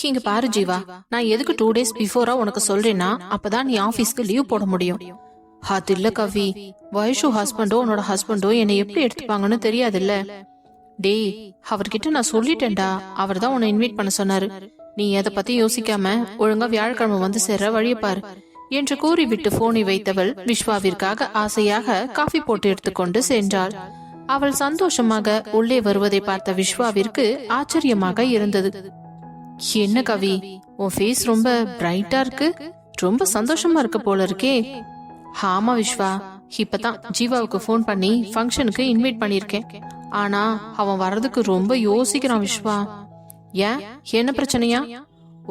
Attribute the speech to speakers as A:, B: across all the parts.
A: இங்க பாரு ஜீவா, நான் எதுக்கு 2 days பிஃபோரா உனக்கு சொல்றேன்னா அப்பதான் நீ ஆபீஸ்க்கு லீவ் போட முடியும். அது இல்ல கவி, வைஷு ஹஸ்பண்டோ உன்னோட ஹஸ்பண்டோ என்னை எப்படி எடுத்துப்பாங்கன்னு தெரியாதுல்ல. டேய், அவர்கிட்ட நான் சொல்லிட்டேன்டா, அவர் தான் உன்னை இன்வைட் பண்ண சொன்னாரு. நீ எதை பத்தி யோசிக்காம ஒழுங்கா வியாழக்கிழமை வந்து சேர்ற வழிய பாரு என்று கூறிவிட்டு போனை வைத்தவள் விஸ்வாவிற்காக ஆசையாக காஃபி போட்டு எடுத்துக்கொண்டு சென்றாள். அவள் சந்தோஷமாக உள்ளே வருவதை பார்த்த விஸ்வாவிற்கு ஆச்சரியமாக இருந்தது. என்ன கவி, உன் ஃபேஸ் ரொம்ப பிரைட்டா இருக்கு, ரொம்ப சந்தோஷமா இருக்க போல இருக்கே. ஆமா விஸ்வா, இப்பதான் ஜீவாவுக்கு போன் பண்ணி ஃபங்க்ஷனுக்கு இன்வைட் பண்ணிருக்கேன். ஆனா அவன் வர்றதுக்கு ரொம்ப யோசிக்கிறான் விஸ்வா. ஏன், என்ன பிரச்சனையா?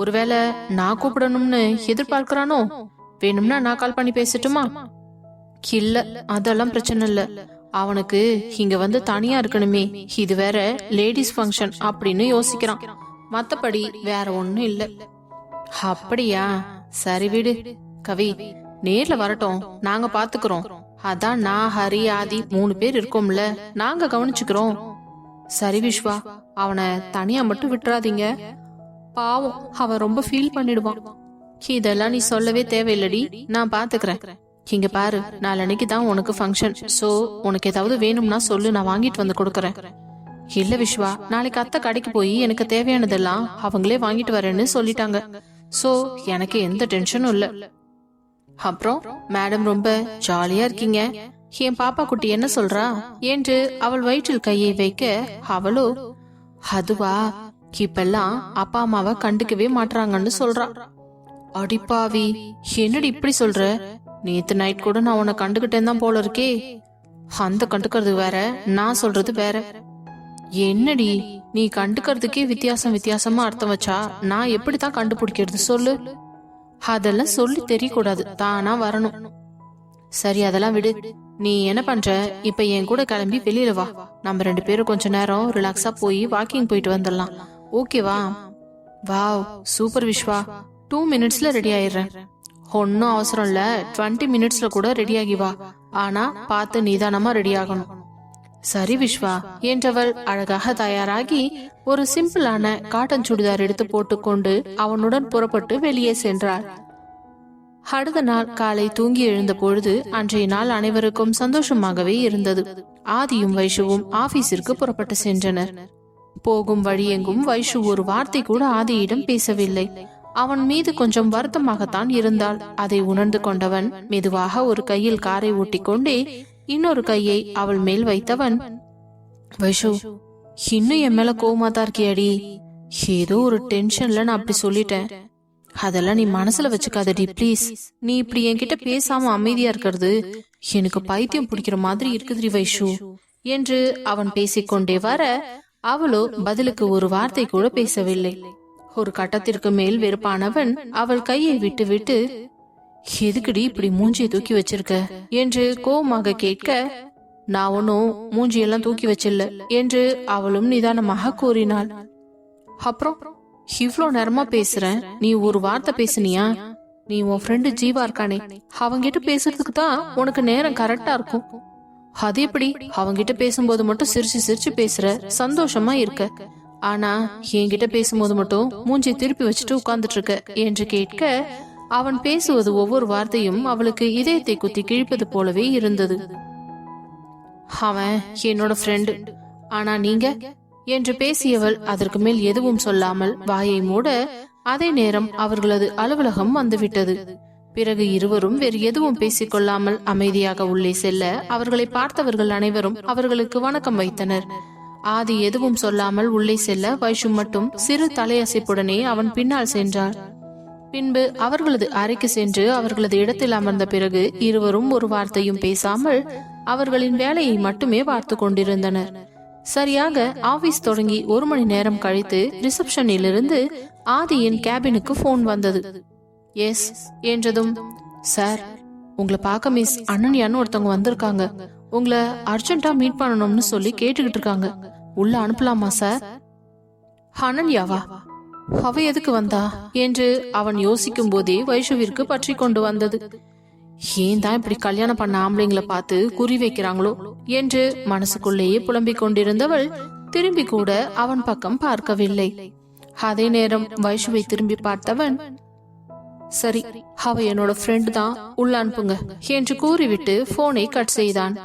A: ஒருவேளை நான் கூப்பிடணும்னு எதிர்பார்க்கிறானோ? வேணும்னா நான் கால் பண்ணி பேசட்டுமா? இல்ல, அதெல்லாம் பிரச்சனை இல்ல. அவனுக்கு இங்க வந்து தனியா இருக்கணுமே, இது வேற லேடிஸ் ஃபங்க்ஷன் அப்படின்னு யோசிக்கிறான். மத்தபடி வேற ஒண்ணும் இல்ல. அப்படியா, சரி விடு கவி, நேர்ல வரட்டும், நாங்க பாத்துக்கிறோம். அதான் நான், ஹரி, ஆதி 3 பேர் இருக்கோம்ல, நாங்க கவனிச்சுக்கிறோம். சரி விஸ்வா, அவனை தனியா மட்டும் விட்டுறாதீங்க, பாவம் அவன் ரொம்ப ஃபீல் பண்ணிடுவான். இதெல்லாம் நீ சொல்லவே தேவையில்லடி, நான் பாத்துக்கிறேன். இங்க பாரு, நாளன்னைக்கு தான் உனக்கு ஃபங்க்ஷன். சோ உனக்கு ஏதாவது வேணும்னா சொல்லு, நான் வாங்கிட்டு வந்து கொடுக்கறேன். இல்ல விஸ்வா, நாளைக்கு அத்தை கடைக்கு போய் எனக்கு தேவையானதெல்லாம் அவங்களே வாங்கிட்டு வரேன்னு சொல்லிட்டாங்க. சோ எனக்கு எந்த டென்ஷனும் இல்ல. அப்புறம் மேடம் ரொம்ப ஜாலியா இருக்கீங்க. என் பாப்பா குட்டி என்ன சொல்றா என்று அவள் வயிற்றில் கையை வைக்க அவளோ, அதுவா, இப்பெல்லாம் அப்பா அம்மாவை கண்டுக்கவே மாட்டாங்கன்னு சொல்றா. அடிப்பாவி, என்னடி இப்படி சொல்ற? நேத்து நைட் கூட நான் உன்னை கண்டுகிட்டேன் தான் போல இருக்கே. அந்த கண்டுக்கிறது வேற, நான் சொல்றது வேற. என்னடி நீ கண்டுக்கிறதுக்கே வித்தியாசமா அர்த்தம் வச்சா நான் எப்படித்தான் கண்டுபிடிக்கிறது சொல்லு? அதெல்லாம் சொல்லி தெரியக்கூடாது, தானா வரணும். சரி அதெல்லாம் விடு. நீ என்ன பண்ற? இப்ப என் கூட கிளம்பி வெளியில வா, நம்ம 2 பேரும் கொஞ்ச நேரம் ரிலாக்ஸா போய் வாக்கிங் போயிட்டு வந்துடலாம், ஓகேவா? வாவ், சூப்பர் விஸ்வா, 2 minutesல ரெடி ஆயிடுறேன். ஒன்னும் அவசரம் இல்ல, 20 minutesல கூட ரெடி ஆகி வா. ஆனா பார்த்து நிதானமா ரெடி ஆகணும். சரி விஸ்வா என்றவள் அழகாக தயாராகி ஒரு சிம்பிளான காட்டன் சுடிதார் எடுத்து போட்டுக்கொண்டு அவனுடன் புறப்பட்டு வெளியே சென்றாள். அடுத்த நாள் காலை தூங்கி எழுந்த பொழுது அன்றைய நாள் அனைவருக்கும் சந்தோஷமாகவே இருந்தது. ஆதியும் வைஷுவும் ஆபீஸிற்கு புறப்பட்டு சென்றனர். போகும் வழியெங்கும் வைஷு ஒரு வார்த்தை கூட ஆதியிடம் பேசவில்லை. அவன் மீது கொஞ்சம் வருத்தமாகத்தான் இருந்தாள். அதை உணர்ந்து கொண்டவன் மெதுவாக ஒரு கையில் காரை ஓட்டி கொண்டே இன்னொரு கையை அவள் மேல் வைத்தவன், வைஷு, இன்னும் என் மேல கோவமா தான் இருக்கியாடி? ஏதோ ஒரு டென்ஷன்ல நான் அப்படி சொல்லிட்டேன். அதெல்லாம் நீ மனசுல வச்சுக்காதடி பிளீஸ். நீ இப்படி என்கிட்ட பேசாம அமைதியா இருக்கிறது எனக்கு பைத்தியம் பிடிக்கிற மாதிரி இருக்குதுடி வைஷு என்று அவன் பேசிக்கொண்டே வர அவளோ பதிலுக்கு ஒரு வார்த்தை கூட பேசவில்லை. ஒரு கட்டத்திற்கு மேல் வெறுப்பானவன் அவள் கையை விட்டு விட்டு, எதுக்குடி இப்படி மூஞ்சியை தூக்கி வச்சிருக்க என்று கோவமாக கேட்க, நான் ஒன்னும் மூஞ்சியெல்லாம் தூக்கி வச்சில்ல என்று அவளும் நிதானமாக கூறினாள். அப்புறம் இவ்ளோ நேரமா பேசுறேன், நீ ஒரு வார்த்தை பேசுனியா? நீ உன் ஃப்ரெண்டு ஜீவா இருக்கானே, அவங்கிட்ட பேசுறதுக்கு தான் உனக்கு நேரம் கரெக்டா இருக்கும். அது எப்படி அவங்கிட்ட பேசும்போது மட்டும் சிரிச்சு சிரிச்சு பேசுற, சந்தோஷமா இருக்க, ஆனா என்கிட்ட பேசும்போது மட்டும் மூஞ்சி திருப்பி வச்சுட்டு உட்கார்ந்துட்டு இருக்க என்று கேட்க, அவன் பேசுவது ஒவ்வொரு வார்த்தையும் அவளுக்கு இதயத்தை குத்தி கிழிப்பது போலவே இருந்தது. அவன் என்னோட ஃப்ரெண்டு, ஆனா நீங்க என்று பேசியவள் அதற்கு மேல் எதுவும் சொல்லாமல் வாயை மூட, அதே நேரம் அவர்களது அலுவலகம் வந்துவிட்டது. பிறகு இருவரும் வேறு எதுவும் பேசிக்கொள்ளாமல் அமைதியாக உள்ளே செல்ல அவர்களை பார்த்தவர்கள் அனைவரும் அவர்களுக்கு வணக்கம் வைத்தனர். ஆதி எதுவும் சொல்லாமல் உள்ளே செல்ல வைஷு மட்டும் சிறு தலையசைப்புடனே அவன் பின்னால் சென்றார். பின்பு அவர்களது அறைக்கு சென்று அவர்களது இடத்தில் அமர்ந்த பிறகு இருவரும் ஒரு வார்த்தையும் பேசாமல் அவர்களின் வேலையை மட்டுமே பார்த்து கொண்டிருந்தனர். சரியாக ஆபீஸ் தொடங்கி 1 மணி நேரம் கழித்து ரிசப்ஷனில் இருந்து ஆதியின் கேபினுக்கு போன் வந்தது. எஸ் என்றதும், சார், உங்களை பார்க்க மிஸ் அனன்யான்னு ஒருத்தவங்க வந்திருக்காங்க, உங்களை அர்ஜென்டா மீட் பண்ணணும்னு சொல்லி கேட்டுக்கிட்டு இருக்காங்க, உள்ள அனுப்பலாமா சார்? அனன்யாவா? அவ எதுக்கு வந்தா என்று அவன் யோசிக்கும் போதே வைஷுவிற்கு பற்றி கொண்டு வந்தது. ஏன் தான் இப்படி கல்யாணம் பண்ண ஆம்பளைங்களை பார்த்து குறி வைக்கிறாங்களோ என்று மனசுக்குள்ளேயே புலம்பிக் கொண்டிருந்தவள் திரும்பி கூட அவன் பக்கம் பார்க்கவில்லை. அதே நேரம் வைஷுவை திரும்பி பார்த்தவன், சரி, அவ என்னோட ஃப்ரெண்ட் தான், உள்ள அனுப்புங்க என்று கூறிவிட்டு போனை கட் செய்தான்.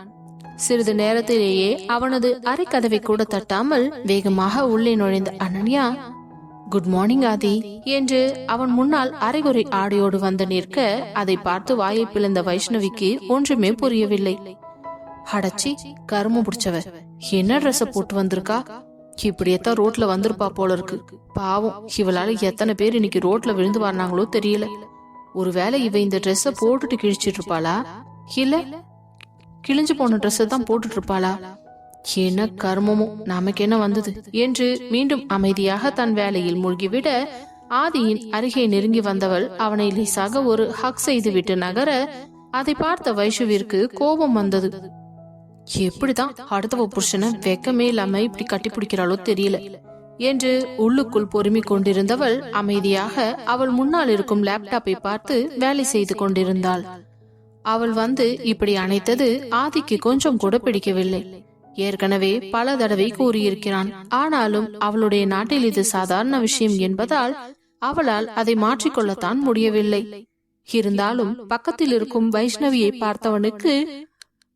A: சிறிது நேரத்திலேயே அவனது அரை கதவை கூட தட்டாமல் வேகமாக உள்ளே நுழைந்த அனன்யா, குட் மார்னிங் ஆதி என்று அவன் முன்னால் அரைகுறை ஆடையோடு வந்து நிற்க அதை பார்த்து வாயை பிளந்த வைஷ்ணவிக்கு ஒன்றுமே புரியவில்லை. அடச்சி, கருமம் பிடிச்சவ, என்ன ட்ரெஸ் போட்டு வந்திருக்கா? இப்படியேத்தான் ரோட்ல வந்திருப்பா போல இருக்கு. பாவம், இவளால எத்தனை பேர் இன்னைக்கு ரோட்ல விழுந்து வர்றாங்களோ தெரியல. ஒருவேளை இவ இந்த ட்ரெஸ்ஸ போட்டுட்டு கிழிச்சிட்டு இருப்பாளா, இல்ல கிழிஞ்சு போன ட்ரெஸ் தான் போட்டுட்டு இருப்பாளா? என்ன கர்மமோ, நமக்கு என்ன வந்தது என்று மீண்டும் அமைதியாக தன் வேலையில் மூழ்கிவிட ஆதியின் அருகே நெருங்கி வந்தவள் அவனை லேசாக ஒரு ஹக் செய்து விட்டு நகர அதை பார்த்த வைஷுவிற்கு கோபம் வந்தது. எப்படிதான் அடுத்தவ புருஷனை வெக்கமே இல்லாம இப்படி கட்டி பிடிக்கிறாளோ தெரியல என்று உள்ளுக்குள் பொறுமி கொண்டிருந்தவள் அமைதியாக அவள் முன்னால் இருக்கும் லேப்டாப்பை பார்த்து வேலை செய்து கொண்டிருந்தாள். அவள் வந்து இப்படி அணைத்தது ஆதிக்கு கொஞ்சம் கூட பிடிக்கவில்லை. ஏற்கனவே பல தடவை கூறியிருக்கிறான். ஆனாலும் அவளுடைய நாட்டில் இது சாதாரண விஷயம் என்பதால் அவளால் அதை மாற்றிக்கொள்ளத்தான் முடியவில்லை. இருந்தாலும் பக்கத்தில் இருக்கும் வைஷ்ணவியை பார்த்தவனுக்கு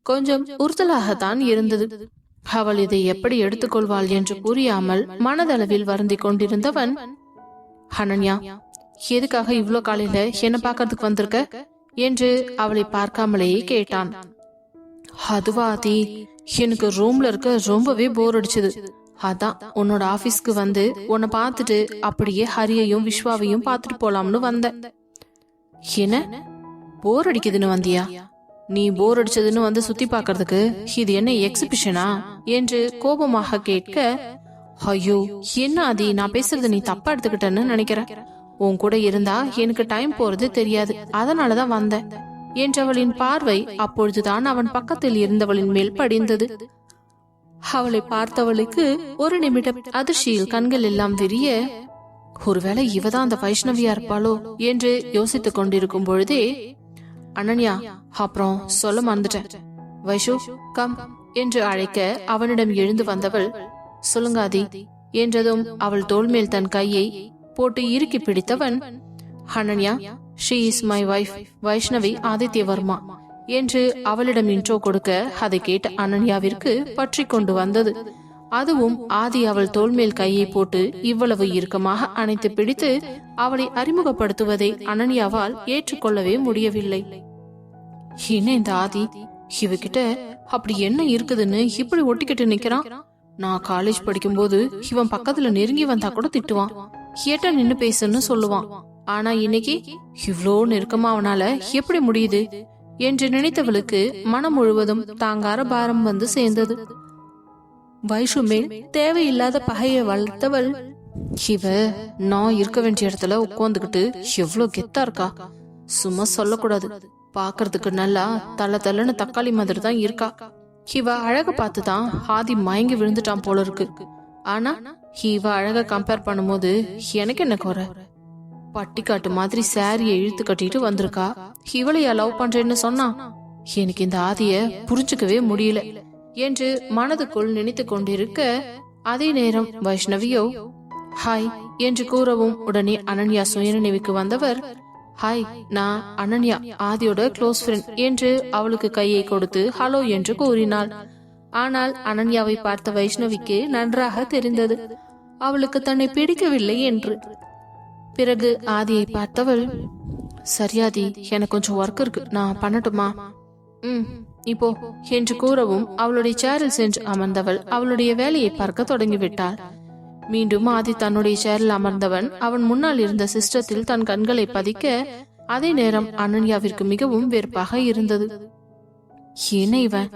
A: கொஞ்சம் உறுத்தலாகத்தான் இருந்தது. அவள் இதை எப்படி எடுத்துக்கொள்வாள் என்று புரியாமல் மனதளவில் வருந்தி கொண்டிருந்தவன், அனன்யா, எதுக்காக இவ்ளோ காலையில என்ன பாக்கிறதுக்கு வந்திருக்க என்று அவளை பார்க்காமலேயே கேட்டான். அதுவா ஆதி, எனக்கு ரூம்ல இருக்க ரொம்பவே போர் அடிச்சது. அதான் உன்னோட ஆபீஸ்க்கு வந்து உன்னை பார்த்துட்டு அப்படியே ஹரியையும் விஸ்வாவையும் பார்த்துட்டு போலாம்னு வந்தேன். என்ன போர் அடிக்குதுன்னு வந்தியா? நீ போர் அடிச்சதுன்னு வந்து சுத்தி பாக்குறதுக்கு இது என்ன எக்ஸிபிஷனா என்று கோபமாக கேட்க, ஐயோ என்ன ஆதி, நான் பேசுறது நீ தப்பா எடுத்துக்கிட்டேன்னு நினைக்கிறேன். உன் கூட இருந்தா எனக்கு டைம் போறது தெரியாது, அதனாலதான் வந்தேன் என்றவளின் பார்வை அப்பொழுதுதான் அவன் பக்கத்தில் இருந்தவளின் மேல் படிந்தது. அவளை பார்த்தவளுக்கு ஒரு நிமிடம் அதிர்ச்சியில் கண்கள் எல்லாம் விரிய, ஒருவேளை இவதான் அந்த வைஷ்ணவியா இருப்பாளோ என்று யோசித்துக் கொண்டிருக்கும் பொழுதே, அனன்யா, அப்புறம் சொல்ல மறந்துட்டேன், வைஷு கம் என்று அழைக்க அவனிடம் எழுந்து வந்தவள், சொல்லுங்காதி என்றதும் அவள் தோள் மேல் தன் கையை போட்டு இறுக்கி பிடித்தவன், Ananya, she is my wife, Vaishnavi Adithya Varma என்று அவளிடம் இன்ட்ரோ கொடுக்க அதை கேட்ட அனன்யாவிற்கு பற்றி கொண்டு வந்தது. அதுவும் ஆதி அவள் தோள் மேல் கையை போட்டு இவ்வளவு இறுக்கமாக அணைத்து பிடித்து அவளை அறிமுகப்படுத்துவதை அனன்யாவால் ஏற்றுக்கொள்ளவே முடியவில்லை. என்ன இந்த ஆதி, இவகிட்ட அப்படி என்ன இருக்குதுன்னு இப்படி ஒட்டிக்கிட்டு நிக்கிறான்? நான் காலேஜ் படிக்கும் போது இவன் பக்கத்துல நெருங்கி வந்தா கூட திட்டுவான், கேட்டா நின்னு பேசுன்னு சொல்லுவான். ஆனா இன்னைக்கு இவ்ளோ நெருக்கமா அவனால எப்படி முடியுது என்று நினைத்தவளுக்கு மனம் முழுவதும் தாங்கார பாரம் வந்து சேர்ந்தது. வைஷு மேல் தேவையில்லாத பகையை வளர்த்தவள், இவ நான் இருக்க வேண்டிய இடத்துல உட்காந்துக்கிட்டு எவ்வளவு கெத்தா இருக்கா, சும்மா சொல்லக்கூடாது, பாக்குறதுக்கு நல்லா தள்ள தள்ளன்னு தக்காளி மாதிரி தான் இருக்கா. இவ அழக பார்த்துதான் ஆதி மயங்கி விழுந்துட்டான் போல இருக்கு. ஆனா இவ அழக கம்பேர் பண்ணும்போது எனக்கு என்ன குறை? பட்டிக்காட்டு மாதிரி சாரியை இழுத்து கட்டிட்டு வந்திருக்கா. இவளையா லவ் பண்றேன்னு சொன்னா? எனக்கு இந்த ஆதிய புரிஞ்சுக்கவே முடியல என்று மனதுக்குள் நினைத்து கொண்டிருக்க, அதே நேரம் வைஷ்ணவியோ ஹாய் என்று கூறவும் உடனே அனன்யா சுயநினைவுக்கு வந்தவர், ஹாய், நான் அனன்யா, ஆதியோட க்ளோஸ் ஃப்ரெண்ட் என்று அவளுக்கு கையை கொடுத்து ஹலோ என்று கூறினாள். ஆனால் அனன்யாவை பார்த்த வைஷ்ணவிக்கு நன்றாக தெரிந்தது அவளுக்கு தன்னை பிடிக்கவில்லை என்று. பிறகு ஆதியை பார்த்தவள், சரியாதி, எனக்கு கொஞ்சம் ஒர்க் இருக்கு, நான் பண்ணட்டுமா? இப்போ என்று கூறவும் அவளுடைய சேரில் சென்று அமர்ந்தவள் அவளுடைய வேலையை பார்க்க தொடங்கிவிட்டாள். மீண்டும் ஆதி தன்னுடைய சேரில் அமர்ந்தவன் அவன் முன்னால் இருந்த சிஸ்டத்தில் தன் கண்களை பதிக்க, அதே நேரம் அனன்யாவிற்கு மிகவும் வெறுப்பாக இருந்தது. என்ன இவன்,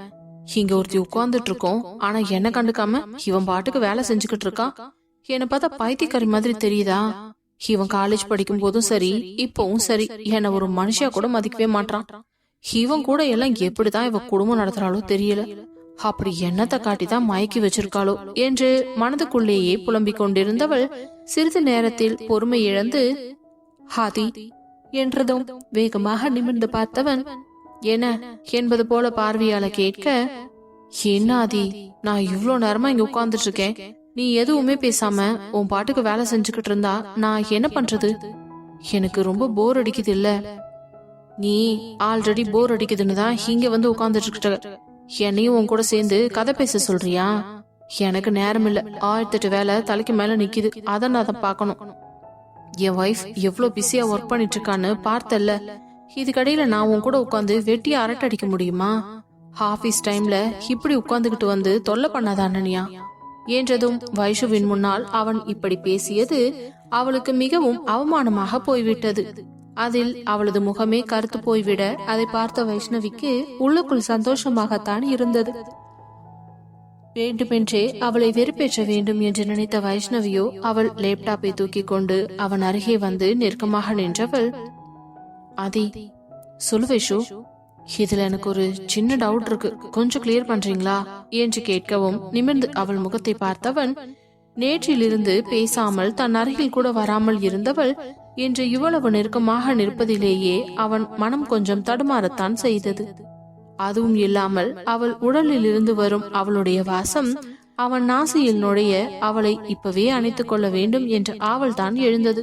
A: இங்க ஒருத்தி உட்கார்ந்துட்டு இருக்கோம், ஆனா என்ன கண்டுக்காம இவன் பாட்டுக்கு வேலை செஞ்சுக்கிட்டு இருக்கான். என்ன பார்த்தா பைத்தியக்காரி மாதிரி தெரியுதா? இவன் காலேஜ் படிக்கும் போதும் சரி, இப்பவும் சரி, என்ன ஒரு மனுஷியா கூட மதிக்கவே மாட்டான். இவன் கூட எல்லாம் எப்படிதான் இவ குடும்பம் நடத்துறாளோ தெரியல. அப்படி என்னத்தை காட்டிதான் மயக்கி வச்சிருக்காளோ என்று மனதுக்குள்ளேயே புலம்பிக் கொண்டிருந்தவள் சிறிது நேரத்தில் பொறுமை இழந்து ஹாதி என்றதும் வேகமாக நிமிர்ந்து பார்த்தவன், என்ன என்பது போல பார்வையால கேட்க, என்ன ஆதி, நான் இவ்ளோ நேரமா இங்க உட்கார்ந்துட்டு இருக்கேன், நீ எதுவுமே பேசாம உன் பாட்டுக்கு வேலை செஞ்சுக்கிட்டு இருந்தா நான் என்ன பண்றது? எனக்கு ரொம்ப போர் அடிக்குது இல்ல. நீ ஆல்ரெடி போர் அடிக்குதுன்னு தான் இங்க வந்து உட்கார்ந்துட்டு இருக்க. என்னையும் உன் கூட சேர்ந்து கதை பேச சொல்றியா? எனக்கு நேரம் இல்ல. 1008 வேலை தலைக்கு மேல நிக்குது. அத நான் அதை பாக்கணும். என் வைஃப் எவ்வளவு பிஸியா ஒர்க் பண்ணிட்டு இருக்கான்னு பார்த்தல்ல. இதுக்கடையில நான் உன் கூட உட்காந்து வெட்டி அரட்டை அடிக்க முடியுமா? ஆபீஸ் டைம்ல இப்படி உட்கார்ந்துகிட்டு வந்து தொல்லை பண்ணாத அண்ணனியா என்றதும் வைஷுவின் முன்னால் அவன் இப்படி பேசியது அவளுக்கு மிகவும் அவமானமாக போய்விட்டது. அதில் அவளது முகமே கருத்து போய்விட அதை பார்த்த வைஷ்ணவிக்கு உள்ளுக்குள் சந்தோஷமாகத்தான் இருந்தது. வேண்டுமென்றே அவளை வெறுப்பேற்ற வேண்டும் என்று நினைத்த வைஷ்ணவியோ அவள் லேப்டாப்பை தூக்கி கொண்டு அவன் அருகே வந்து நெருக்கமாக நின்றவள், ஆதி சொல்லு வைஷு, இதுல எனக்கு ஒரு சின்ன டவுட் இருக்கு, கொஞ்சம் கிளியர் பண்றீங்களா என்று கேட்கவும் நிமிர்ந்து அவள் முகத்தை பார்த்தவன், நேற்றிலிருந்து பேசாமல் தன் அருகில் கூட வராமல் இருந்தவள் இன்று இவ்வளவு நெருக்கமாக நிற்பதிலேயே அவன் மனம் கொஞ்சம் தடுமாறத்தான் செய்தது. அதுவும் இல்லாமல் அவள் உடலில் இருந்து வரும் அவளுடைய வாசம் அவன் நாசியில் நுழைய அவளை இப்பவே அணைத்துக் கொள்ள வேண்டும் என்ற ஆவல் தான் எழுந்தது.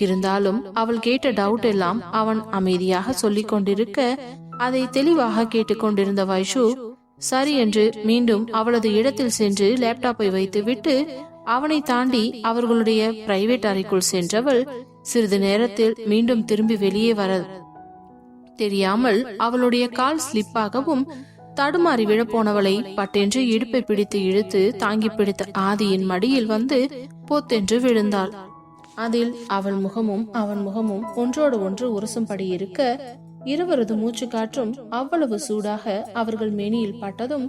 A: இருந்தாலும் அவள் கேட்ட டவுட் எல்லாம் அவன் அமைதியாக சொல்லிக் கொண்டிருக்க அதை தெளிவாக கேட்டுக்கொண்டிருந்த வைஷு சரி என்று மீண்டும் அவளது இடத்தில் சென்று லேப்டாப்பை வைத்து விட்டு அவனை தாண்டி அவர்களுடைய பிரைவேட் அறைக்குள் சென்றவள் சிறிது நேரத்தில் மீண்டும் திரும்பி வெளியே வர தெரியாமல் அவளுடைய கால் ஸ்லிப்பாகவும் தடுமாறி விழப்போனவளை பட்டென்று இடுப்பை பிடித்து இழுத்து தாங்கி பிடித்த ஆதியின் மடியில் வந்து போத்தென்று விழுந்தாள். அதில் அவள் முகமும் அவன் முகமும் ஒன்றோடு ஒன்று உரசும்படி இருக்க இருவரது மூச்சு காற்றும் அவ்வளவு சூடாக அவர்கள் மேனியில் பட்டதும்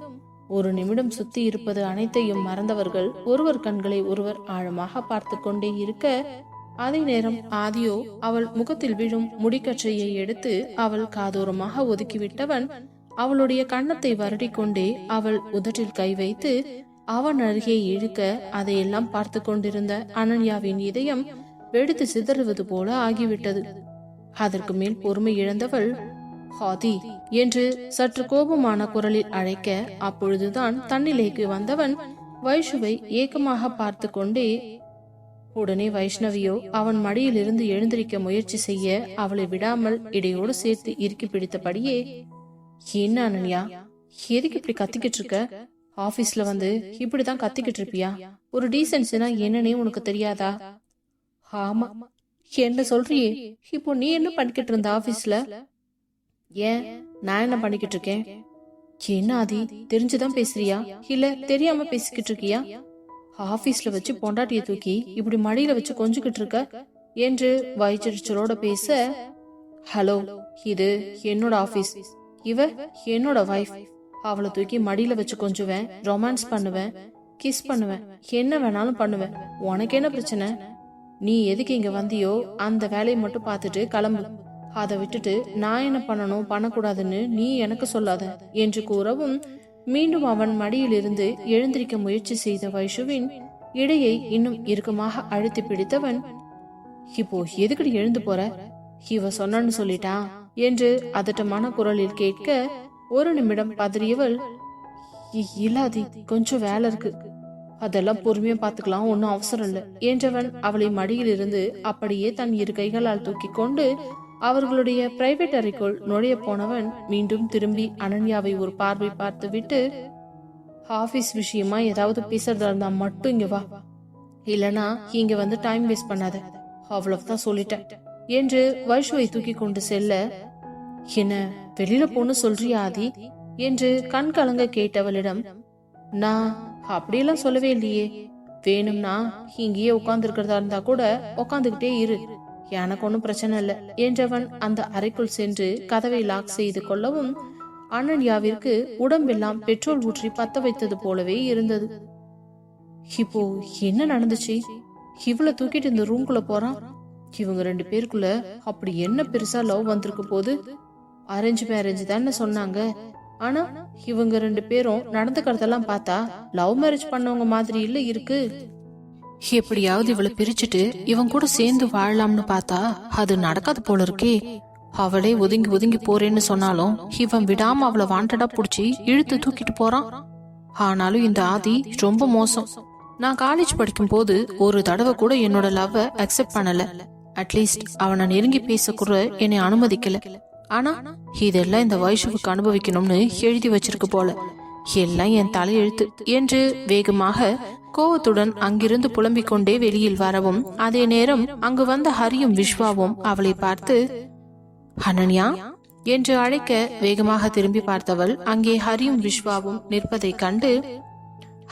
A: ஒரு நிமிடம் சுத்தி இருப்பது அனைத்தையும் மறந்தவர்கள் ஒருவர் கண்களை ஒருவர் ஆழமாக பார்த்து கொண்டே இருக்க, அதே நேரம் ஆதியோ அவள் முகத்தில் விழும் முடிக்கற்றையை எடுத்து அவள் காதோரமாக ஒதுக்கிவிட்டவன் அவளுடைய கன்னத்தை வருடி கொண்டே அவள் உதட்டில் கை வைத்து அவன் அருகே இழுக்க அதையெல்லாம் பார்த்து கொண்டிருந்த அனன்யாவின் இதயம் வெடித்து சிதறுவது போல ஆகிவிட்டது. அதற்கு மேல் பொறுமை இழந்தவள் ஹாதி என்று சற்று கோபமான குரலில் அழைக்க, அப்பொழுதுதான் தன்னிலைக்கு வந்தவன் வைஷுவை ஏக்கமாக பார்த்து கொண்டே, உடனே வைஷ்ணவியோ அவன் மடியில் இருந்து எழுந்திருக்க முயற்சி செய்ய அவளை விடாமல் இடையோடு சேர்த்து இறுக்கி பிடித்தபடியே, என்ன அனன்யா, எதுக்கு இப்படி கத்திக்கிட்டு இருக்க? ஆபீஸ்ல வந்து இப்படிதான் கத்திக்கிட்டு இருப்பியா? ஒரு டீசன்ஸ்னா என்னன்னே உனக்கு தெரியாதா? ஆமா, என்ன சொல்றியே? இப்போ நீ என்ன பண்ணிக்கிட்டு இருந்த ஆபீஸ்ல? ஏன், நான் என்ன பண்ணிக்கிட்டு இருக்கேன்? என்ன ஆதி, தெரிஞ்சுதான் பேசுறியா இல்ல தெரியாம பேசிக்கிட்டு இருக்கியா? ஆபீஸ்ல வச்சு பொண்டாட்டிய தூக்கி இப்படி மடியில வச்சு கொஞ்சிக்கிட்டு இருக்க என்று வயிற்றோட பேச, ஹலோ, இது என்னோட ஆபீஸ், இவ என்னோட வைஃப். அவளை தூக்கி மடியில வச்சு கொஞ்சுவேன், ரொமான்ஸ் பண்ணுவேன், கிஸ் பண்ணுவேன், என்ன வேணாலும் பண்ணுவேன். உனக்கு என்ன பிரச்சனை? நீ எதுக்கு இங்க வந்தியோ அந்த வேலையை மட்டும் பார்த்துட்டு கிளம்பு. அதை விட்டுட்டு நான் என்ன பண்ணணும் பண்ணக்கூடாதுன்னு நீ எனக்கு சொல்லாத என்று கூறவும் மீண்டும் அவன் மடியில் இருந்து எழுந்திருக்க முயற்சி செய்த வைஷுவின் இடையை இன்னும் இறுக்கமாக அழுத்தி பிடித்தவன், இப்போ எதுக்கடி எழுந்து போற? இவ சொன்னு சொல்லிட்டான் என்று அதட்டமான குரலில் கேட்க ஒரு நிமிடம் பதறியவள், இல்லாதி, கொஞ்சம் வேலை இருக்கு, அதெல்லாம் பொறுமையா பாத்துக்கலாம், ஒன்னும் அவசரம் இல்ல என்றவன் அவளை மடியில் இருந்து அப்படியே தன் இரு கைகளால் தூக்கி கொண்டு அவர்களுடைய பிரைவேட் அறைக்குள் நுழைய போனவன் மீண்டும் திரும்பி அனன்யாவை ஒரு பார்வை பார்த்து விட்டு, ஆபீஸ் விஷயமா ஏதாவது பேசுறதா இருந்தா மட்டும் இங்க வா, இல்லனா இங்க வந்து டைம் வேஸ்ட் பண்ணாத, அவ்வளவுதான் சொல்லிட்டேன் என்று வைஷுவை தூக்கி கொண்டு செல்ல, என்ன வெளியில போன்னு சொல்றியா ஆதி என்று கண் கலங்க கேட்டவளிடம், நான் அப்படியெல்லாம் சொல்லவே இல்லையே, வேணும்னா இங்கேயே உட்கார்ந்து இருக்கிறதா இருந்தா கூட உட்காந்துகிட்டே இரு, எனக்கு ஒன்னும் பிரச்சனை இல்ல என்றவன் அந்த அறைக்குள் சென்று கதவை லாக் செய்து கொள்ளவும் அனன்யாவிற்கு உடம்பெல்லாம் பெட்ரோல் ஊற்றி பத்த வைத்தது போலவே இருந்தது. இப்போ என்ன நடந்துச்சு? இவ்வளவு தூக்கிட்டு இந்த ரூம்குள்ள போறான். இவங்க ரெண்டு பேருக்குள்ள அப்படி என்ன பெருசா லவ் வந்திருக்கு போது? அரேஞ்ச் மேரேஜ் தானே சொன்னாங்க, ஆனா இவங்க ரெண்டு பேரும் நடந்துக்கிறதெல்லாம் பார்த்தா லவ் மேரேஜ் பண்ணவங்க மாதிரி இல்ல இருக்கு. எப்படியாவது இவளை பிரிச்சுட்டு இவன் கூட சேர்ந்து வாழலாம்னு பார்த்தா அது நடக்காது போல இருக்கே. அவளே ஒதுங்கி ஒதுங்கி போறேன்னு சொன்னாலும் இவன் விடாம அவளை வாண்டடா புடிச்சு இழுத்து தூக்கிட்டு போறான். ஆனாலும் இந்த ஆதி ரொம்ப மோசம். நான் காலேஜ் படிக்கும் போது ஒரு தடவை கூட என்னோட லவ் அக்செப்ட் பண்ணல. அட்லீஸ்ட் அவனை நெருங்கி பேச கூட என்னை அனுமதிக்கல. ஆனா இதெல்லாம் இந்த வைஷுவுக்கு அனுபவிக்கணும்னு எழுதி வச்சிருக்கு போல. எல்லாம் என் தலையெழுத்து என்று வேகமாக கோவத்துடன் அங்கிருந்து புலம்பிக் கொண்டே வெளியில் வரவும், அதே நேரம் அங்கு வந்த ஹரியும் விஸ்வாவும் அவளை பார்த்து அனன்யா என்று அழைக்க வேகமாக திரும்பி பார்த்தவள் அங்கே ஹரியும் விஸ்வாவும் நிற்பதை கண்டு,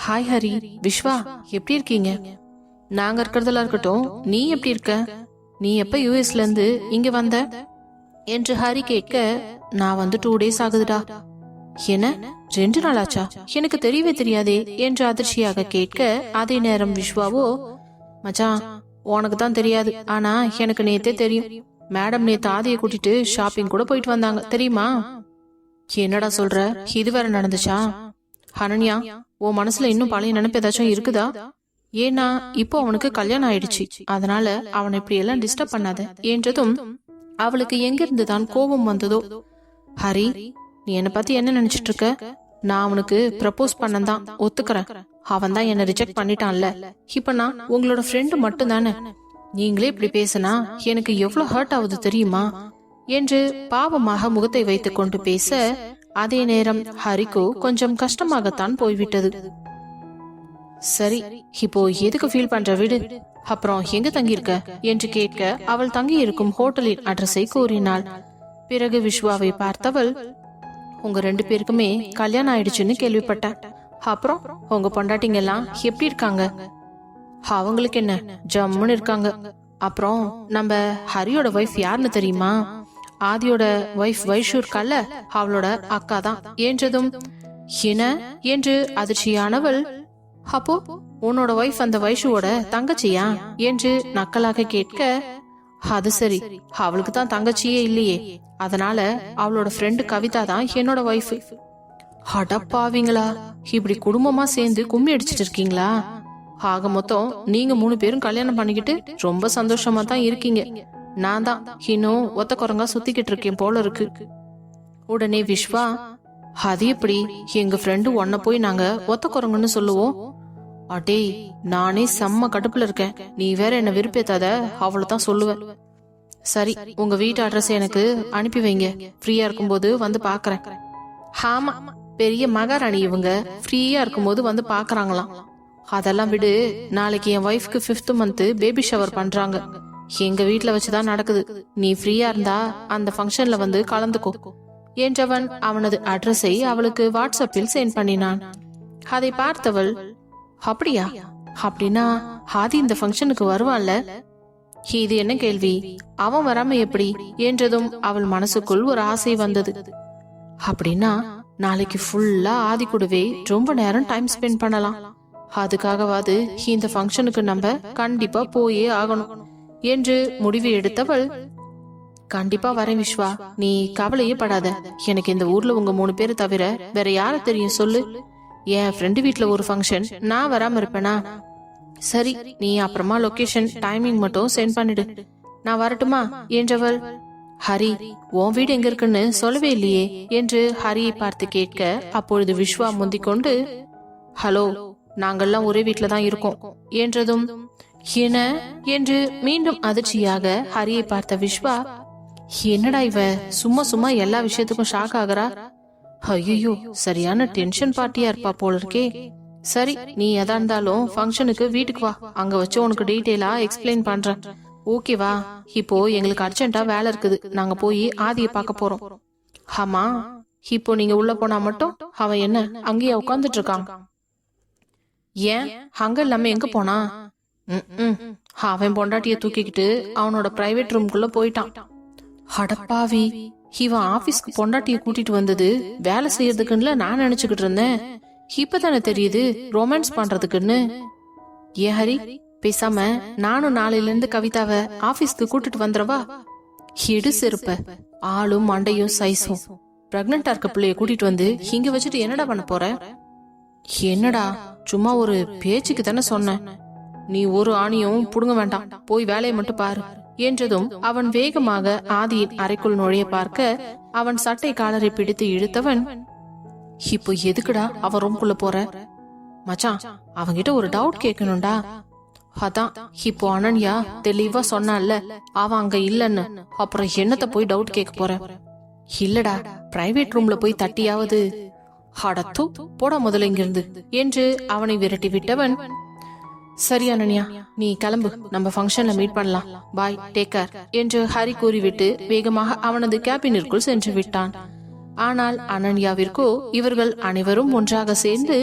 A: ஹாய் ஹரி, விஸ்வா, எப்படி இருக்கீங்க? நாங்க இருக்கிறதெல்லாம் இருக்கட்டும், நீ எப்படி இருக்க? நீ எப்ப யூஎஸ்ல இருந்து இங்க வந்த என்று ஹரி கேட்க, நான் வந்து 2 days ஆகுதுடா. என்ன 2 நாள் ஆச்சா? எனக்கு தெரியவே தெரியாதே என்று அதிர்ச்சியாக கேட்க, அதே நேரம் விஸ்வாவோ, மச்சான் உனக்கு தான் தெரியாது, ஆனா எனக்கு நேத்தே தெரியும். மேடம் நேத்து ஆதியை கூட்டிட்டு ஷாப்பிங் கூட போயிட்டு வந்தாங்க தெரியுமா? என்னடா சொல்ற, இது வேற நடந்துச்சா? அனன்யா, உன் மனசுல இன்னும் பழைய நினைப்பு ஏதாச்சும் இருக்குதா? ஏன்னா இப்போ அவனுக்கு கல்யாணம் ஆயிடுச்சு, அதனால அவனை இப்படி எல்லாம் டிஸ்டர்ப் பண்ணாத என்றதும் அவளுக்கு எங்கிருந்துதான் கோபம் வந்ததோ. ஹரி, நீ என்ன பத்தி என்ன நினைச்சிட்டு இருக்க? நான் அவனுக்கு ப்ரப்போஸ் பண்ணதான், ஒத்துக்கிறேன். அவன் தான் என்ன ரிஜெக்ட் பண்ணிட்டான்ல. இப்ப நான் உங்களோட ஃப்ரெண்டு மட்டும் தானே. நீங்களே இப்படி பேசினா எனக்கு எவ்வளவு ஹர்ட் ஆகுது தெரியுமா என்று பாவமாக முகத்தை வைத்துக் கொண்டு பேச, அதே நேரம் ஹரிக்கு கொஞ்சம் கஷ்டமாகத்தான் போய்விட்டது. சரி, இப்போ எதுக்கு ஃபீல் பண்ற, விடு. அப்புறம் எங்க தங்கியிருக்க என்று கேட்க அவள் தங்கி இருக்கும் ஹோட்டலின் அட்ரஸை கூறினாள். பிறகு விஸ்வாவை பார்த்தவள், உங்க 2 பேருக்குமே கல்யாணம் ஆயிடுச்சுன்னு கேள்விப்பட்டேன். அப்புறம் உங்க பொண்டாட்டிங்க எல்லாம் எப்படி இருக்காங்க? அவங்களுக்கு என்ன, ஜம்முன்னு இருக்காங்க. அப்புறம் நம்ம ஹரியோட வைஃப் யாருன்னு தெரியுமா? ஆதியோட வைஃப் வைஷு இருக்கால, அவளோட அக்கா தான் என்றதும், என்ன என்று அதிர்ச்சியானவள், அப்போ உன்னோட வைஃப் அந்த வைஷுவோட தங்கச்சியா என்று நக்கலாக கேட்க, அது சரி, அவளுக்கு தான் தங்கச்சியே இல்லையே, அதனால அவளோட ஃப்ரெண்டு கவிதா தான் என்னோட வைஃப். அடப்பாவீங்களா, இப்படி குடும்பமா சேர்ந்து கும்மி அடிச்சிட்டு இருக்கீங்களா? ஆக மொத்தம் நீங்க 3 பேரும் கல்யாணம் பண்ணிக்கிட்டு ரொம்ப சந்தோஷமா தான் இருக்கீங்க. நான் தான் இன்னும் ஒத்த குரங்கா சுத்திக்கிட்டு இருக்கேன் போல இருக்கு. உடனே விஸ்வா, அது எப்படி, எங்க ஃப்ரெண்டு ஒன்ன போய் நாங்க ஒத்த குரங்குன்னு சொல்லுவோம்? அடே, நானே செம்ம கடுப்புல இருக்கேன், நீ வேற என்ன விருப்பேத்தாத, அவ்வளவுதான் சொல்லுவேன். சரி, உங்க வீட்டு அட்ரஸ் எனக்கு அனுப்பி வைங்க, ஃப்ரீயா இருக்கும்போது வந்து பாக்குறேன். ஆமா, பெரிய மகாராணி இவங்க, ஃப்ரீயா இருக்கும்போது வந்து பாக்குறாங்களாம். அதெல்லாம் விடு, நாளைக்கு என் ஒய்ஃப்க்கு 5th month பேபி ஷவர் பண்றாங்க, எங்க வீட்டுல வச்சுதான் நடக்குது. நீ ஃப்ரீயா இருந்தா அந்த ஃபங்க்ஷன்ல வந்து கலந்துக்கோ என்றவன் அவனது அட்ரஸை அவளுக்கு வாட்ஸ்அப்பில் சென்ட் பண்ணினான். அதை பார்த்தவள், அப்படியா, அப்படின்னா ஆதி இந்த ஃபங்க்ஷனுக்கு வருவான்ல? இது என்ன கேள்வி, அவன் வராம எப்படி என்றதும் அவள் மனசுக்குள் ஒரு ஆசை வந்தது. அப்படின்னா நாளைக்கு ஃபுல்லா ஆதி கூடவே ரொம்ப நேரம் டைம் ஸ்பெண்ட் பண்ணலாம். அதுக்காகவாது இந்த ஃபங்க்ஷனுக்கு நம்ம கண்டிப்பா போயே ஆகணும் என்று முடிவு எடுத்தவள், கண்டிப்பா வரேன் விஸ்வா, நீ கவலையே படாத. எனக்கு இந்த ஊர்ல உங்க 3 பேரை தவிர வேற யார தெரியும் சொல்லு? என் ஃப்ரெண்டு வீட்டுல ஒரு ஃபங்க்ஷன், நான் வராம இருப்பேனா? சரி, நீ அப்புறமா லொகேஷன் டைமிங் மட்டும் சென்ட் பண்ணிடு, நான் வரட்டுமா என்றவள், ஹரி, உன் வீடு எங்க இருக்குன்னு சொல்லவே இல்லையே என்று ஹரியை பார்த்து கேட்க, அப்பொழுது விஸ்வா முந்திக்கொண்டு, ஹலோ, நாங்கெல்லாம் ஒரே வீட்டுல தான் இருக்கோம் என்றதும், என்ன என்று மீண்டும் அதிர்ச்சியாக ஹரியை பார்த்த விஸ்வா, என்னடா இவ சும்மா சும்மா எல்லா விஷயத்துக்கும் ஷாக் ஆகுறா? ஐயோ, சரியான டென்ஷன் பார்ட்டியா இருப்பா போல இருக்கே. சரி, நீ எதா இருந்தாலும் ஃபங்க்ஷனுக்கு வீட்டுக்கு வா, அங்க வச்சு உனக்கு டீட்டெயிலா எக்ஸ்பிளைன் பண்றேன், ஓகேவா? இப்போ எங்களுக்கு அர்ஜென்ட்டா வேலை இருக்குது, நாங்க போய் ஆதியை பார்க்க போறோம். ஆமா, இப்போ நீங்க உள்ள போனா மட்டும் அவன் என்ன அங்கேயே உட்காந்துட்டு இருக்கான்? ஏன், அங்க இல்லாம எங்க போனா? அவன் பொண்டாட்டிய தூக்கிக்கிட்டு அவனோட பிரைவேட் ரூம்குள்ள போயிட்டான். அடப்பாவி, இவன் ஆபீஸ்க்கு பொண்டாட்டிய கூட்டிட்டு வந்தது வேலை செய்யறதுக்குன்னு நான் நினைச்சுக்கிட்டு இருந்தேன். இப்பதானே தெரியுது ரொமான்ஸ் பண்றதுக்குன்னு. ஏன் ஹரி, பேசாம நானும் நாளையில இருந்து கவிதாவை ஆபீஸ்க்கு கூட்டிட்டு வந்துடவா? எடு செருப்ப, ஆளும் மண்டையும் சைஸும். பிரெக்னண்டா இருக்க பிள்ளைய கூட்டிட்டு வந்து இங்க வச்சுட்டு என்னடா பண்ண போற? என்னடா, சும்மா ஒரு பேச்சுக்கு தானே சொன்னேன். நீ ஒரு ஆணியும் புடுங்க வேண்டாம், போய் வேலையை மட்டும் பாரு என்றதும் அவன் வேகமாக ஆதியின் அறைக்குள் நுழைய பார்க்க, அவன் சட்டை காலரை பிடித்து இழுத்தவன், இப்போ எதுக்குடா அவன் ரூம்குள்ள போற? மச்சான், அவங்கிட்ட ஒரு டவுட் கேட்கணும்டா. அதான் இப்போ அனன்யா தெளிவா சொன்னான்ல அவன் அங்க இல்லன்னு, அப்புறம் என்னத்த போய் டவுட் கேட்க போற? இல்லடா, பிரைவேட் ரூம்ல போய் தட்டியாவது. அடத்து போட முதல்ல இங்கிருந்து என்று அவனை விரட்டி விட்டவன், சரி அனன்யா, நீ கிளம்பு, நம்ம ஃபங்க்ஷன்ல மீட் பண்ணலாம், பாய், டேக் கேர் என்று ஹரி கூறிவிட்டு வேகமாக அவனது கேபினிற்குள் சென்று விட்டான். ஆனால் அனன்யாவிற்கோ இவர்கள் அனைவரும் ஒன்றாக சேர்ந்து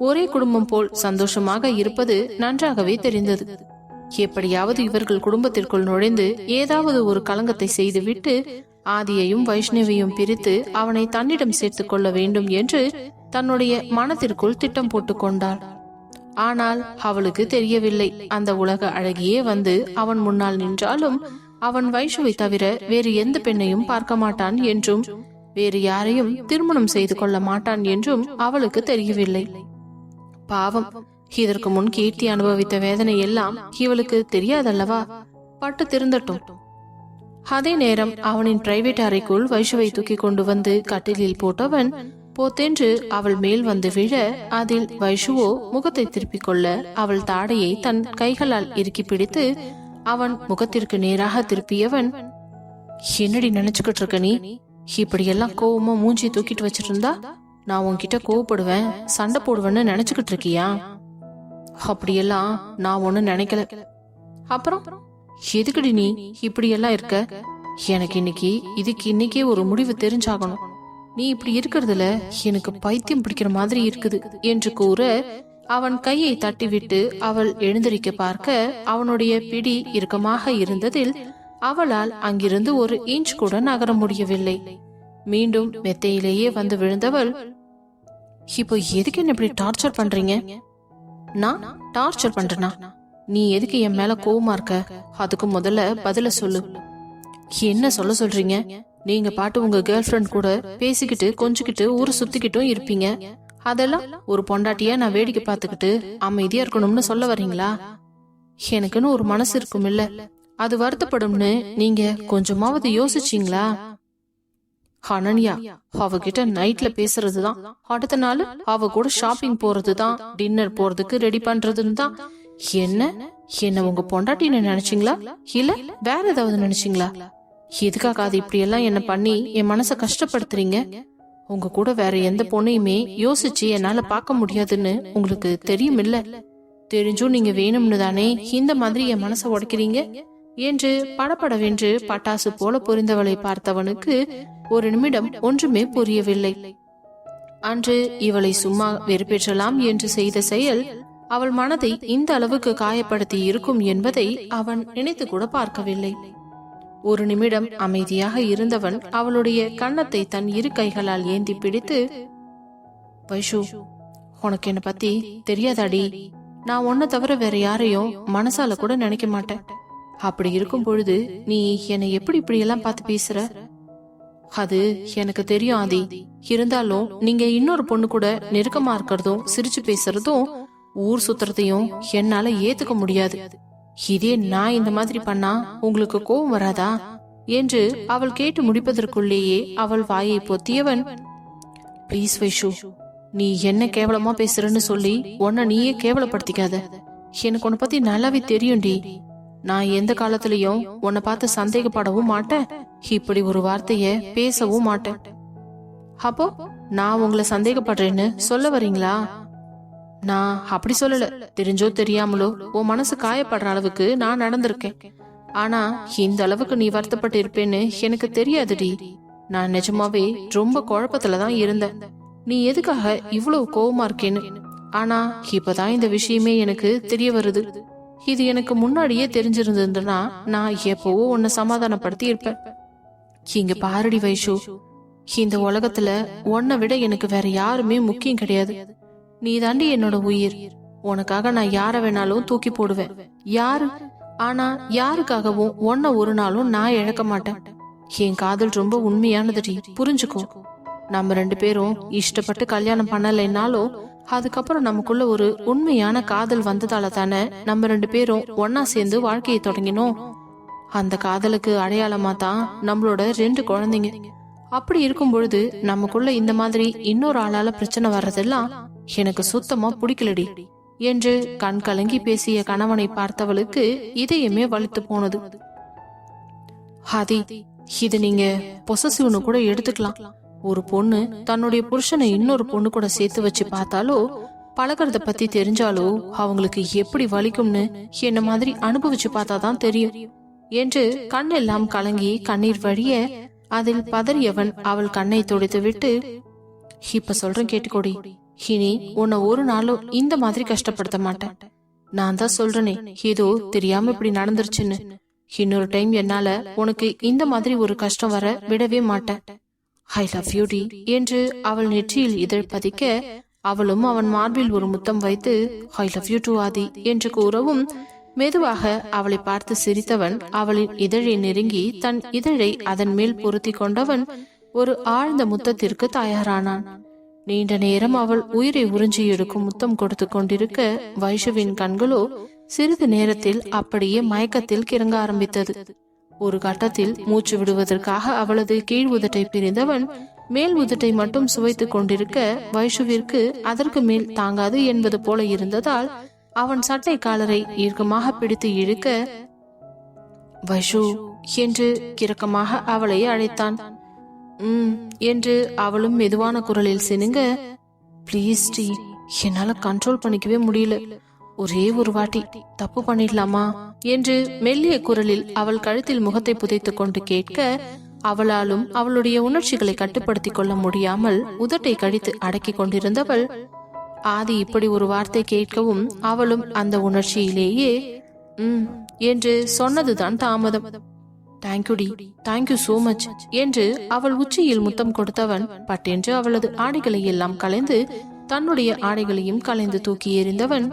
A: ஒரே குடும்பம் போல் சந்தோஷமாக இருப்பது நன்றாகவே தெரிந்தது. எப்படியாவது இவர்கள் குடும்பத்திற்குள் நுழைந்து ஏதாவது ஒரு களங்கத்தை செய்துவிட்டு ஆதியையும் வைஷ்ணவியும் பிரித்து அவனை தன்னிடம் சேர்த்துக் கொள்ள வேண்டும் என்று தன்னுடைய மனத்திற்குள் திட்டம் போட்டுக் கொண்டாள். ஆனால் அவளுக்கு தெரியவில்லை, அந்த உலக அழகியே வந்து அவன் முன்னால் நின்றாலும் அவன் வைஷுவை தவிர வேறு எந்த பெண்ணையும் பார்க்க மாட்டான் என்றும் வேறு யாரையும் திருமணம் செய்து கொள்ள மாட்டான் என்றும் அவளுக்கு தெரியவில்லை. பாவம், இதற்கு முன் கீர்த்தி அனுபவித்த வேதனை எல்லாம் இவளுக்கு தெரியாதல்லவா? பட்டு திருந்தட்டும். அதே நேரம் அவனின் பிரைவேட் அறைக்குள் வைஷுவை தூக்கி கொண்டு வந்து கட்டிலில் போட்டவன் போத்தென்று அவள் மேல் வந்து விழ, அதில் வைஷுவோ முகத்தை திருப்பிக் கொள்ள அவள் தாடையை தன் கைகளால் இறுக்கி பிடித்து அவன் முகத்திற்கு நேராக திருப்பியவன், என்னடி நினைச்சுக்கிட்டு இருக்க நீ? இப்படியெல்லாம் கோவமா மூஞ்சி தூக்கிட்டு வச்சிட்டு இருந்தா நான் உன்கிட்ட கோவப்படுவேன், சண்டை போடுவேன்னு நினைச்சுக்கிட்டு இருக்கியா? அப்படியெல்லாம் நான் ஒண்ணு நினைக்கல. அப்புறம் எதுக்குடி நீ இப்படியெல்லாம் இருக்க? எனக்கு இன்னைக்கே ஒரு முடிவு தெரிஞ்சாகணும். நீ இப்படி இருக்கிறதுல எனக்கு பைத்தியம் பிடிக்கிற மாதிரி இருக்குது என்று கூற அவன் கையை தட்டிவிட்டு அவள் எழுந்திருக்க பார்க்க அவனுடைய பிடி இறுக்கமாக இருந்ததில் அவளால் அங்கிருந்து ஒரு இன்ச் கூட நகர முடியவில்லை. மீண்டும் மெத்தையிலேயே வந்து விழுந்தவள், இப்போ எதுக்கு என்ன இப்படி டார்ச்சர் பண்றீங்க? நான் டார்ச்சர் பண்றேனா? நீ எதுக்கு என் மேல கோவமா இருக்க? அதுக்கு முதல்ல பதில சொல்லு. என்ன சொல்றீங்க? நீங்க பாட்டு உங்க கேர்ள் ஃபிரெண்ட் கூட பேசிக்கிட்டு கொஞ்சிக்கிட்டு ஊரு சுத்திக்கிட்டும் இருப்பீங்க. அதெல்லாம் ஒரு பொண்டாட்டியா நான் வேடிக்கை பார்த்துக்கிட்டு அமைதியா இருக்கணும்னு சொல்ல வர்றீங்களா? எனக்குன்னு ஒரு மனசு இருக்கும் இல்ல, அது வருத்தப்படும்னு நீங்க கொஞ்சமாவது யோசிச்சீங்களா? அனன்யா அவகிட்ட நைட்ல பேசுறதுதான், அடுத்த நாள் அவ கூட ஷாப்பிங் போறதுதான், டின்னர் போறதுக்கு ரெடி பண்றதுன்னு தான். என்ன உங்க பொண்டாட்டின்னு நினைச்சீங்களா இல்ல வேற ஏதாவது நினைச்சீங்களா? எதுக்காக அது இப்படி எல்லாம் என்ன பண்ணி என் மனச கஷ்டப்படுத்துறீங்க? உங்க கூட வேற எந்த பொண்ணையுமே யோசிச்சு என்னால பார்க்க முடியாதுன்னு உங்களுக்கு தெரியும் இல்ல? தெரிஞ்சும் நீங்க வேணும்னு தானே இந்த மாதிரி என் மனச உடைக்கிறீங்க என்று படபடவென்று பட்டாசு போல புரிந்தவளை பார்த்தவனுக்கு ஒரு நிமிடம் ஒன்றுமே புரியவில்லை. அன்று இவளை சும்மா வெறுப்பேற்றலாம் என்று செய்த செயல் அவள் மனதை இந்த அளவுக்கு காயப்படுத்தி இருக்கும் என்பதை அவன் நினைத்து கூட பார்க்கவில்லை. ஒரு நிமிடம் அமைதியாக இருந்தவன் அவளுடைய கன்னத்தை தன் இரு கைகளால் ஏந்தி பிடித்து, வைஷு, உனக்கு என்ன பத்தி தெரியாதாடி? நான் உன்னை தவிர வேற யாரையும் மனசால கூட நினைக்க மாட்டேன். அப்படி இருக்கும் பொழுது நீ என்னை எப்படி இப்படி எல்லாம் பார்த்து பேசுற? அது எனக்கு தெரியும் ஆதி. இருந்தாலும் நீங்க இன்னொரு பொண்ணு கூட நெருக்கமா இருக்கிறதும் சிரிச்சு பேசுறதும் ஊர் சுத்துறதையும் என்னால ஏத்துக்க முடியாது. இதே நான் இந்த மாதிரி பண்ணா உங்களுக்கு கோபம் வராதா என்று அவள் கேட்டு முடிப்பதற்குள்ளேயே அவள் வாயை பொத்தியவன், ப்ளீஸ் வைஷு, நீ என்ன கேவலமா பேசுறன்னு சொல்லி உன்னை நீயே கேவலப்படுத்திக்காத. எனக்கு உன்னை பத்தி நல்லாவே தெரியும்டி. நான் எந்த காலத்திலயும் உன்னை பார்த்து சந்தேகப்படவும் மாட்டேன், இப்படி ஒரு வார்த்தைய பேசவும் மாட்டேன். அப்போ நான் உங்களை சந்தேகப்படுறேன்னு சொல்ல வரீங்களா? நான் அப்படி சொல்லல. தெரிஞ்சோ தெரியாமலோ உன் மனசு காயப்படுற அளவுக்கு நான் நடந்திருக்கேன். ஆனா இந்த அளவுக்கு நீ வருத்தப்பட்டு இருப்பேன்னு எனக்கு தெரியாதுடி. நான் நிஜமாவே ரொம்ப குழப்பத்துலதான் இருந்தேன், நீ எதுக்காக இவ்வளவு கோவமா இருக்கேன்னு. ஆனா இப்பதான் இந்த விஷயமே எனக்கு தெரிய வருது. இது எனக்கு முன்னாடியே தெரிஞ்சிருந்ததுன்னா நான் எப்பவோ உன்னை சமாதானப்படுத்தி இருப்பேன். இங்க பாரடி வைஷு, இந்த உலகத்துல உன்னை விட எனக்கு வேற யாருமே முக்கியம் கிடையாது. நீ தாண்டி என்னோட உயிர். உனக்காக நான் யார வேணாலும் தூக்கி போடுவேன். ஆனா யாருக்காகவும் உன்னை ஒரு நாளும் நான் இழக்க மாட்டேன். என் காதல் ரொம்ப உண்மையானதுடி, புரிஞ்சுக்கோ. நம்ம 2 பேரும் இஷ்டப்பட்டு கல்யாணம் பண்ணலைன்னாலும் அதுக்கப்புறம் நமக்குள்ள ஒரு உண்மையான காதல் வந்ததால தானே நம்ம 2 பேரும் ஒன்னா சேர்ந்து வாழ்க்கையை தொடங்கினோம். அந்த காதலுக்கு அடையாளமா தான் நம்மளோட 2 குழந்தைங்க. அப்படி இருக்கும் பொழுது நமக்குள்ள இந்த மாதிரி இன்னொரு ஆளால பிரச்சனை வர்றதெல்லாம் எனக்கு சுத்தமா பிடிக்கலடி என்று கண் கலங்கி பேசிய கணவனை பார்த்தவளுக்கு இதயமே வலித்து போனது. ஆதி, இது நீங்க பொசசிவ்னு கூட எடுத்துக்கலாம். ஒரு பொண்ணு தன்னுடைய புருஷனை இன்னொரு பொண்ணு கூட சேர்த்து வச்சு பார்த்தாலோ, பழகிறத பத்தி தெரிஞ்சாலோ அவங்களுக்கு எப்படி வலிக்கும்னு என்ன மாதிரி அனுபவிச்சு பார்த்தாதான் தெரியும் என்று கண்ணெல்லாம் கலங்கி கண்ணீர் வழிய அதில் பதறியவன் அவள் கண்ணை துடைத்து விட்டு, இப்ப சொல்றேன் கேட்டுக்கோடி, இனி உன்னை ஒரு நாளும் இந்த மாதிரி கஷ்டப்படுத்த மாட்டேன். நான் தான் சொல்றேனே, ஏதோ தெரியாம இப்படி நடந்துருச்சுன்னு. இன்னொரு டைம் என்னால உனக்கு இந்த மாதிரி ஒரு கஷ்டம் வர விடவே மாட்டேன். ஐ லவ் யூ டி என்று அவள் நெற்றியில் இதழ் பதிக்க, அவளும் அவன் மார்பில் ஒரு முத்தம் வைத்து ஐ லவ் யூ டு ஆதி என்று கூறவும், மெதுவாக அவளை பார்த்து சிரித்தவன் அவளின் இதழை நெருங்கி தன் இதழை அதன் மேல் பொருத்தி கொண்டவன் ஒரு ஆழ்ந்த முத்தத்திற்கு தயாரானான். நீண்ட நேரம் அவள் உயிரை உறிஞ்சி எடுக்கும் முத்தம் கொடுத்து கொண்டிருக்க, வைஷுவின் கண்களோ சிறிது நேரத்தில் அப்படியே மயக்கத்தில் கிறங்க ஆரம்பித்தது. ஒரு கட்டத்தில் மூச்சு விடுவதற்காக அவளது கீழ் உதட்டை பிரிந்தவன் மேல் உதட்டை மட்டும் சுவைத்துக் கொண்டிருக்க, வைஷுவிற்கு அதற்கு மேல் தாங்காது என்பது போல இருந்ததால் அவன் சட்டை காலரை இறுக்கமாக பிடித்து இழுக்க, வைஷு என்று கிறக்கமாக அவளை அழைத்தான். என்று அவளும் மெதுவான குரலில் சினுங்க, பிளீஸ் டி, என்னால கண்ட்ரோல் பண்ணிக்கவே முடியல, ஒரே ஒரு வாட்டி தப்பு பண்ணிடலாமா என்று மெல்லிய குரலில் அவள் கழுத்தில் முகத்தை புதைத்துக் கொண்டு கேட்க, அவளாலும் அவளுடைய உணர்ச்சிகளை கட்டுப்படுத்திக் கொள்ள முடியாமல் உதட்டை கடித்து அடக்கி கொண்டிருந்தவள், ஆதி இப்படி ஒரு வார்த்தை கேட்கவும் அவளும் அந்த உணர்ச்சியிலேயே என்று சொன்னதுதான் தாமதம். தேங்க்யூடி, தேங்க்யூ சோ மச் என்று அவள் உச்சியில் முத்தம் கொடுத்தவன் பட்டென்று அவளது ஆடைகளை எல்லாம் கலைந்து தன்னுடைய ஆடைகளையும் கலைந்து தூக்கி எறிந்தவன்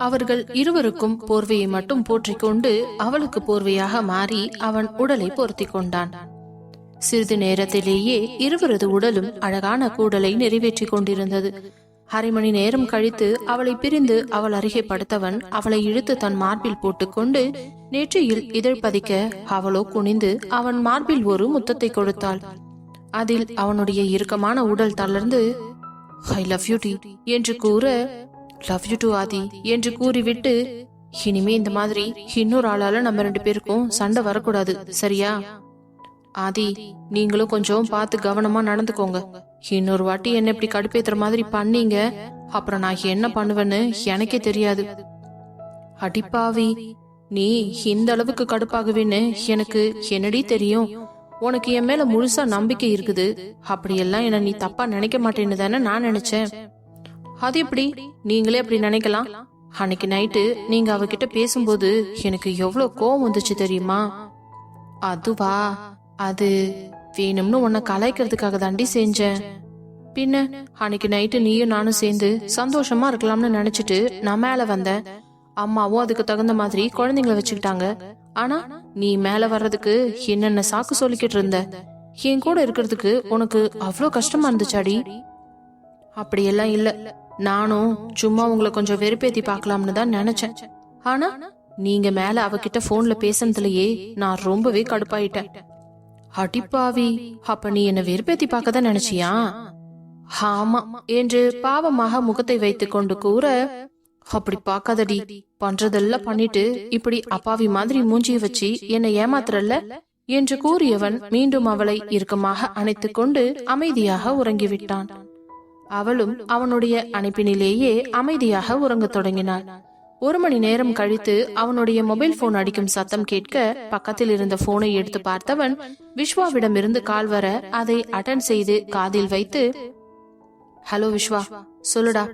A: அவர்கள் இருவருக்கும் போர்வையை மட்டும் போற்றிக் கொண்டு அவளுக்கு போர்வையாக மாறி அவன் உடலை பொருத்தி கொண்டான். சிறிது நேரத்திலேயே இருவரது உடலும் அழகான கூடலை நிறைவேற்றி கொண்டிருந்தது. அரை மணி நேரம் கழித்து அவளை பிரிந்து அவள் அருகே படுத்தவன் அவளை இழுத்து தன் மார்பில் போட்டுக்கொண்டு நெற்றியில் இதழ் பதிக்க, அவளோ குனிந்து அவன் மார்பில் ஒரு முத்தத்தை கொடுத்தாள். அதில் அவனுடைய இறுக்கமான உடல் தளர்ந்து ஐ லவ் யூ டி என்று கூற, லவ் யூ டு ஆதி என்று கூறிவிட்டு, இனிமே இந்த மாதிரி இன்னொரு ஆளால நம்ம 2 பேருக்கும் சண்டை வரக்கூடாது, சரியா? ஆதி, நீங்களும் கொஞ்சம் பார்த்து கவனமா நடந்துக்கோங்க. இன்னொரு வாட்டி என்ன இப்படி கடுப்பேத்துற மாதிரி பண்ணீங்க, அப்புறம் நான் என்ன பண்ணுவேன்னு எனக்கே தெரியாது. அடிப்பாவி, நீ இந்த அளவுக்கு கடுப்பாகுவேன்னு எனக்கு என்னடி தெரியும்? உனக்கு என் மேல முழுசா நம்பிக்கை இருக்குது. அப்படியெல்லாம் என்ன நீ தப்பா நினைக்க மாட்டேன்னு தானே நான் நினைச்சேன். அது எப்படி நீங்களே அப்படி நினைக்கலாம்? அன்னைக்கு நைட்டு நீங்க அவகிட்ட பேசும்போது எனக்கு எவ்வளவு கோவம் வந்துச்சு தெரியுமா? அதுவா, அது வேணும்னு உன்னை கலாய்க்கிறதுக்காக தாண்டி செஞ்சேன். பின்ன அன்னைக்கு நைட்டு நீயும் நானும் சேர்ந்து சந்தோஷமா இருக்கலாம்னு நினைச்சிட்டு நான் மேல வந்தேன். அம்மாவும் அதுக்கு தகுந்த மாதிரி குழந்தைங்களை வச்சுக்கிட்டாங்க. ஆனா நீ மேல வர்றதுக்கு என்னென்ன சாக்கு சொல்லிக்கிட்டு இருந்த. என் கூட இருக்கிறதுக்கு உனக்கு அவ்வளோ கஷ்டமா இருந்துச்சாடி? அப்படியெல்லாம் இல்ல, நானும் சும்மா உங்களை கொஞ்சம் வெறுப்பேத்தி பாக்கலாம்னு தான் நினைச்சேன். ஆனா நீங்க மேல அவகிட்ட போன்ல பேசுனதுலயே நான் ரொம்பவே கடுப்பாயிட்டேன். அடிப்பாவி, அப்ப நீ என்ன வெறுப்பேத்தி பார்க்கதான் நினைச்சியா? ஆமா என்று பாவமாக முகத்தை வைத்துக் கொண்டு கூற, அப்படி பாக்காதடி, பண்றதெல்லாம் பண்ணிட்டு இப்படி அப்பாவி மாதிரி மூஞ்சிய வச்சு என்னை ஏமாத்துறல்ல என்று கூறியவன் மீண்டும் அவளை இறுக்கமாக அணைத்துக் கொண்டு அமைதியாக உறங்கிவிட்டான். அவளும் அவனுடைய அணைப்பினிலேயே அமைதியாக உறங்கத் தொடங்கினாள். 1 மணி நேரம் கழித்து அவனுடைய மொபைல் போன் அடிக்கும் சத்தம் கேட்க பக்கத்தில் இருந்த போனை எடுத்து பார்த்தவன் விஸ்வாவிடமிருந்து கால் வர அதை அட்டன் செய்து காதில் வைத்து, ஹலோ விஸ்வா, சொல்லுடா.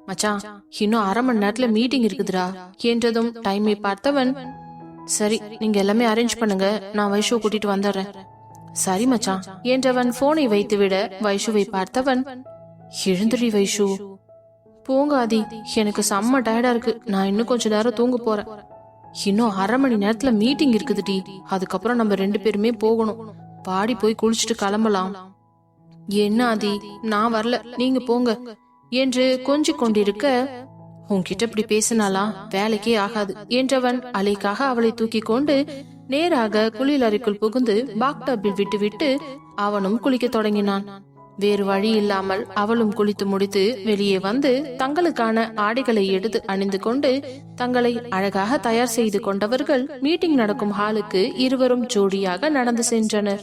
A: மச்சான், இன்னும் 1/2 மணி நேரத்துல மீட்டிங் இருக்குதுடா என்றதும் டைமை பார்த்தவன், சரி நீங்க எல்லாமே அரேஞ்ச் பண்ணுங்க, நான் வைஷுவை கூட்டிட்டு வந்துடுறேன். சரி மச்சான் என்றவன் போனை வைத்துவிட வைஷுவை பார்த்தவன், எழுந்துரி வைஷு. போங்க ஆதி, எனக்கு செம்ம டயர்டா இருக்கு, நான் இன்னும் கொஞ்ச நேரம் தூங்க போறேன். இன்னும் 1/2 மணி நேரத்துல மீட்டிங் இருக்குதுடி, அதுக்கப்புறம் நம்ம 2 பேருமே போகணும். பாடி போய் குளிச்சுட்டு கிளம்பலாம். என்ன ஆதி, நான் வரல, நீங்க போங்க என்று கொஞ்சிக் கொண்டிருக்க, உன்கிட்ட இப்படி பேசினாலா வேலைக்கே ஆகாது என்றவன் அலைக்காக அவளை தூக்கி கொண்டு நேராக குளியல் அறைக்குள் புகுந்து பாக்டப்பில் விட்டு விட்டு அவனும் குளிக்க தொடங்கினான். வேறு வழி இல்லாமல் அவளும் குளித்து முடித்து வெளியே வந்து தங்களுக்கான ஆடைகளை எடுத்து அணிந்து கொண்டு தங்களை அழகாக தயார் செய்து கொண்டவர்கள் மீட்டிங் நடக்கும் ஹாலுக்கு இருவரும் ஜோடியாக நடந்து சென்றனர்.